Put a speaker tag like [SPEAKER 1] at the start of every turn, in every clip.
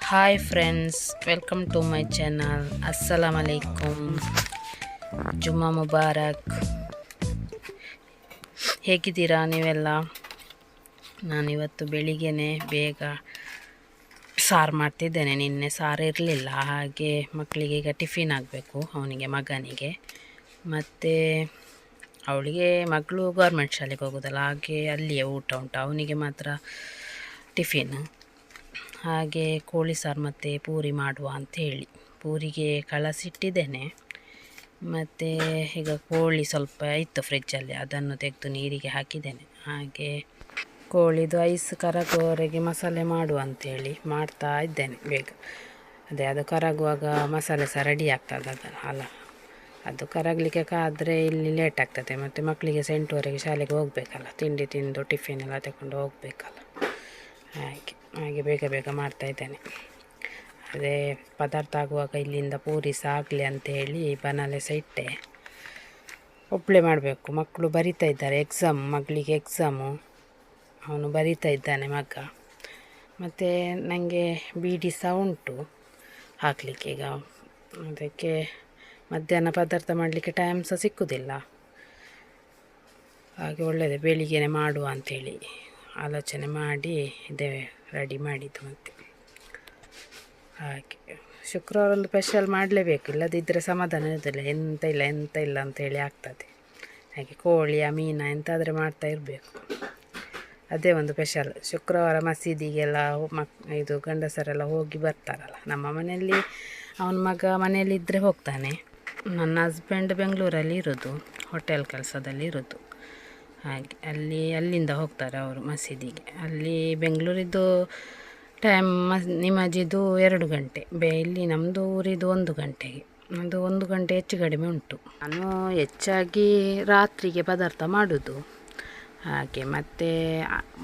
[SPEAKER 1] Hi friends, welcome to my channel. ಅಸ್ಸಲಾಮ್ ಅಲೈಕುಮ್, ಜುಮ್ಮಾ ಮುಬಾರಕ್. ಹೇಗಿದ್ದೀರಾ ನೀವೆಲ್ಲ? ನಾನಿವತ್ತು ಬೆಳಿಗ್ಗೆನೇ ಬೇಗ ಸಾರು ಮಾಡ್ತಿದ್ದೇನೆ. ನಿನ್ನೆ ಸಾರು ಇರಲಿಲ್ಲ, ಹಾಗೆ ಮಕ್ಕಳಿಗೆ ಈಗ ಟಿಫಿನ್ ಆಗಬೇಕು, ಅವನಿಗೆ ಮಗನಿಗೆ. ಮತ್ತು ಅವಳಿಗೆ ಮಗಳು ಗೌರ್ಮೆಂಟ್ ಶಾಲೆಗೆ ಹೋಗೋದಲ್ಲ, ಹಾಗೆ ಅಲ್ಲಿಯೇ ಊಟ ಉಂಟು, ಅವನಿಗೆ ಮಾತ್ರ ಟಿಫಿನ್. ಹಾಗೆ ಕೋಳಿ ಸಾರು ಮತ್ತು ಪೂರಿ ಮಾಡುವ ಅಂಥೇಳಿ ಪೂರಿಗೆ ಕಳಸಿಟ್ಟಿದ್ದೇನೆ. ಮತ್ತು ಈಗ ಕೋಳಿ ಸ್ವಲ್ಪ ಇತ್ತು ಫ್ರಿಜ್ಜಲ್ಲಿ, ಅದನ್ನು ತೆಗೆದು ನೀರಿಗೆ ಹಾಕಿದ್ದೇನೆ. ಹಾಗೆ ಕೋಳಿದು ಐಸ್ ಕರಗುವವರೆಗೆ ಮಸಾಲೆ ಮಾಡುವ ಅಂಥೇಳಿ ಮಾಡ್ತಾ ಇದ್ದೇನೆ ಬೇಗ. ಅದು ಕರಗುವಾಗ ಮಸಾಲೆ ಸಹ ರೆಡಿ ಆಗ್ತದೆ ಅಲ್ಲ. ಅದು ಕರಗಲಿಕ್ಕೆ ಕಾದರೆ ಇಲ್ಲಿ ಲೇಟ್ ಆಗ್ತದೆ, ಮತ್ತು ಮಕ್ಕಳಿಗೆ 8:30 ಶಾಲೆಗೆ ಹೋಗಬೇಕಲ್ಲ, ತಿಂಡಿ ತಿಂದು ಟಿಫಿನ್ ಎಲ್ಲ ತಗೊಂಡು ಹೋಗಬೇಕಲ್ಲ. ಹಾಗೆ ಬೇಗ ಮಾಡ್ತಾಯಿದ್ದೇನೆ. ಅದೇ ಪದಾರ್ಥ ಆಗುವಾಗ ಇಲ್ಲಿಂದ ಪೂರಿ ಸಹ ಆಗಲಿ ಅಂಥೇಳಿ ಬನಾಲೆ ಸಹ ಇಟ್ಟೆ. ಒಬ್ಬಳೇ ಮಾಡಬೇಕು, ಮಕ್ಕಳು ಬರಿತಾ ಇದ್ದಾರೆ ಎಕ್ಸಾಮ್, ಮಗಳಿಗೆ ಎಕ್ಸಾಮು, ಅವನು ಬರಿತಾ ಇದ್ದಾನೆ ಮಗ. ಮತ್ತು ನನಗೆ ಬೀಡಿ ಸಹ ಉಂಟು ಹಾಕಲಿಕ್ಕೆ. ಈಗ ಅದಕ್ಕೆ ಮಧ್ಯಾಹ್ನ ಪದಾರ್ಥ ಮಾಡಲಿಕ್ಕೆ ಟೈಮ್ ಸಹ ಸಿಕ್ಕುವುದಿಲ್ಲ. ಹಾಗೆ ಒಳ್ಳೆಯದೇ ಬೆಳಿಗ್ಗೆನೇ ಮಾಡುವ ಅಂಥೇಳಿ ಆಲೋಚನೆ ಮಾಡಿ ಇದೇ ರೆಡಿ ಮಾಡಿದ್ದು. ಮತ್ತು ಹಾಗೆ ಶುಕ್ರವಾರ ಒಂದು ಸ್ಪೆಷಲ್ ಮಾಡಲೇಬೇಕು, ಇಲ್ಲದಿದ್ದರೆ ಸಮಾಧಾನ ಇರೋದಿಲ್ಲ. ಎಂತ ಇಲ್ಲ ಅಂಥೇಳಿ ಆಗ್ತದೆ. ಹಾಗೆ ಕೋಳಿಯ ಮೀನ ಎಂತಾದರೆ ಮಾಡ್ತಾ ಇರಬೇಕು. ಅದೇ ಒಂದು ಸ್ಪೆಷಲ್. ಶುಕ್ರವಾರ ಮಸೀದಿಗೆಲ್ಲ ಇದು ಗಂಡಸರೆಲ್ಲ ಹೋಗಿ ಬರ್ತಾರಲ್ಲ. ನಮ್ಮ ಮನೆಯಲ್ಲಿ ಅವನ ಮಗ ಮನೆಯಲ್ಲಿದ್ದರೆ ಹೋಗ್ತಾನೆ. ನನ್ನ ಹಸ್ಬೆಂಡ್ ಬೆಂಗಳೂರಲ್ಲಿ ಇರೋದು, ಹೋಟೆಲ್ ಕೆಲಸದಲ್ಲಿ ಇರೋದು. ಹಾಗೆ ಅಲ್ಲಿಂದ ಹೋಗ್ತಾರೆ ಅವರು ಮಸೀದಿಗೆ. ಅಲ್ಲಿ ಬೆಂಗಳೂರಿದ್ದು ಟೈಮ್ ನಿಮಾಜಿದು 2 ಗಂಟೆ, ಇಲ್ಲಿ ನಮ್ಮದು ಊರಿದು 1 ಗಂಟೆಗೆ. ಅದು 1 ಗಂಟೆ ಹೆಚ್ಚು ಕಡಿಮೆ ಉಂಟು. ನಾನು ಹೆಚ್ಚಾಗಿ ರಾತ್ರಿಗೆ ಪದಾರ್ಥ ಮಾಡೋದು. ಹಾಗೆ ಮತ್ತು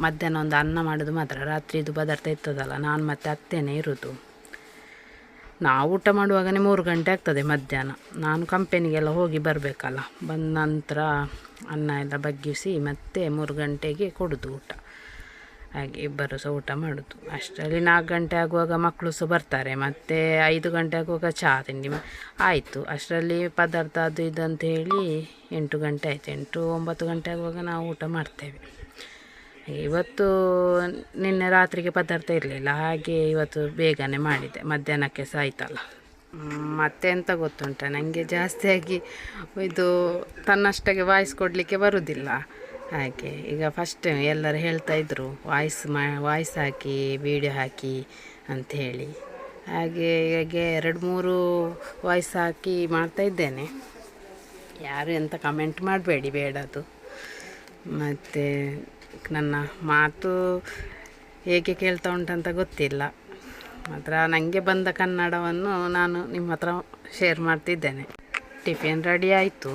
[SPEAKER 1] ಮಧ್ಯಾಹ್ನ ಒಂದು ಅನ್ನ ಮಾಡೋದು ಮಾತ್ರ. ರಾತ್ರಿದು ಪದಾರ್ಥ ಇರ್ತದಲ್ಲ, ನಾನು ಮತ್ತು ಅತ್ತೆನೇ ಇರೋದು. ನಾವು ಊಟ ಮಾಡುವಾಗಲೇ 3 ಗಂಟೆ ಆಗ್ತದೆ ಮಧ್ಯಾಹ್ನ. ನಾನು ಕಂಪೆನಿಗೆಲ್ಲ ಹೋಗಿ ಬರಬೇಕಲ್ಲ, ಬಂದ ನಂತರ ಅನ್ನ ಎಲ್ಲ ಬಗ್ಗಿಸಿ ಮತ್ತೆ 3 ಗಂಟೆಗೆ ಕೊಡೋದು ಊಟ. ಹಾಗೆ ಇಬ್ಬರು ಸಹ ಊಟ ಮಾಡೋದು. ಅಷ್ಟರಲ್ಲಿ 4 ಗಂಟೆ ಆಗುವಾಗ ಮಕ್ಕಳು ಸಹ ಬರ್ತಾರೆ. ಮತ್ತು 5 ಗಂಟೆ ಆಗುವಾಗ ಚಹಾ ತಿಂಡಿ ಆಯಿತು. ಅಷ್ಟರಲ್ಲಿ ಪದಾರ್ಥ ಅದು ಇದು ಅಂಥೇಳಿ 8 ಗಂಟೆ ಆಯಿತು. 8-9 ಗಂಟೆ ಆಗುವಾಗ ನಾವು ಊಟ ಮಾಡ್ತೇವೆ. ಇವತ್ತು ನಿನ್ನೆ ರಾತ್ರಿಗೆ ಪದಾರ್ಥ ಇರಲಿಲ್ಲ, ಹಾಗೆ ಇವತ್ತು ಬೇಗನೆ ಮಾಡಿದೆ. ಮಧ್ಯಾಹ್ನಕ್ಕೆ ಸಹ ಆಯ್ತಲ್ಲ. ಮತ್ತೆ ಎಂತ ಗೊತ್ತುಂಟ, ನನಗೆ ಜಾಸ್ತಿಯಾಗಿ ಇದು ತನ್ನಷ್ಟಕ್ಕೆ ವಾಯ್ಸ್ ಕೊಡಲಿಕ್ಕೆ ಬರುವುದಿಲ್ಲ. ಹಾಗೆ ಈಗ ಫಸ್ಟ್ ಟೈಮ್ ಎಲ್ಲರೂ ಹೇಳ್ತಾಯಿದ್ರು ವಾಯ್ಸ್ ಹಾಕಿ ವಿಡಿಯೋ ಹಾಕಿ ಅಂಥೇಳಿ. ಹಾಗೆ ಈಗ 2-3 ವಾಯ್ಸ್ ಹಾಕಿ ಮಾಡ್ತಾಯಿದ್ದೇನೆ. ಯಾರು ಎಂತ ಕಮೆಂಟ್ ಮಾಡಬೇಡಿ, ಬೇಡದು. ಮತ್ತು ನನ್ನ ಮಾತು ಹೇಗೆ ಕೇಳ್ತಾ ಉಂಟಂತ ಗೊತ್ತಿಲ್ಲ, ಮಾತ್ರ ನನಗೆ ಬಂದ ಕನ್ನಡವನ್ನು ನಾನು ನಿಮ್ಮ ಹತ್ರ ಶೇರ್ ಮಾಡ್ತಿದ್ದೇನೆ. ಟಿಫಿನ್ ರೆಡಿ ಆಯಿತು.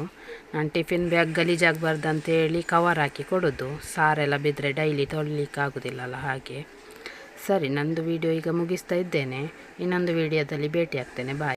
[SPEAKER 1] ನಾನು ಟಿಫಿನ್ ಬ್ಯಾಗ್ ಗಲೀಜಾಗಬಾರ್ದು ಅಂತೇಳಿ ಕವರ್ ಹಾಕಿ ಕೊಡೋದು. ಸಾರೆಲ್ಲ ಬಿದ್ದರೆ ಡೈಲಿ ತೊಳಿಲಿಕ್ಕೆ ಆಗೋದಿಲ್ಲಲ್ಲ, ಹಾಗೆ. ಸರಿ, ನಂದು ವಿಡಿಯೋ ಈಗ ಮುಗಿಸ್ತಾ ಇದ್ದೇನೆ. ಇನ್ನೊಂದು ವಿಡಿಯೋದಲ್ಲಿ ಭೇಟಿ ಆಗ್ತೇನೆ. ಬಾಯ್.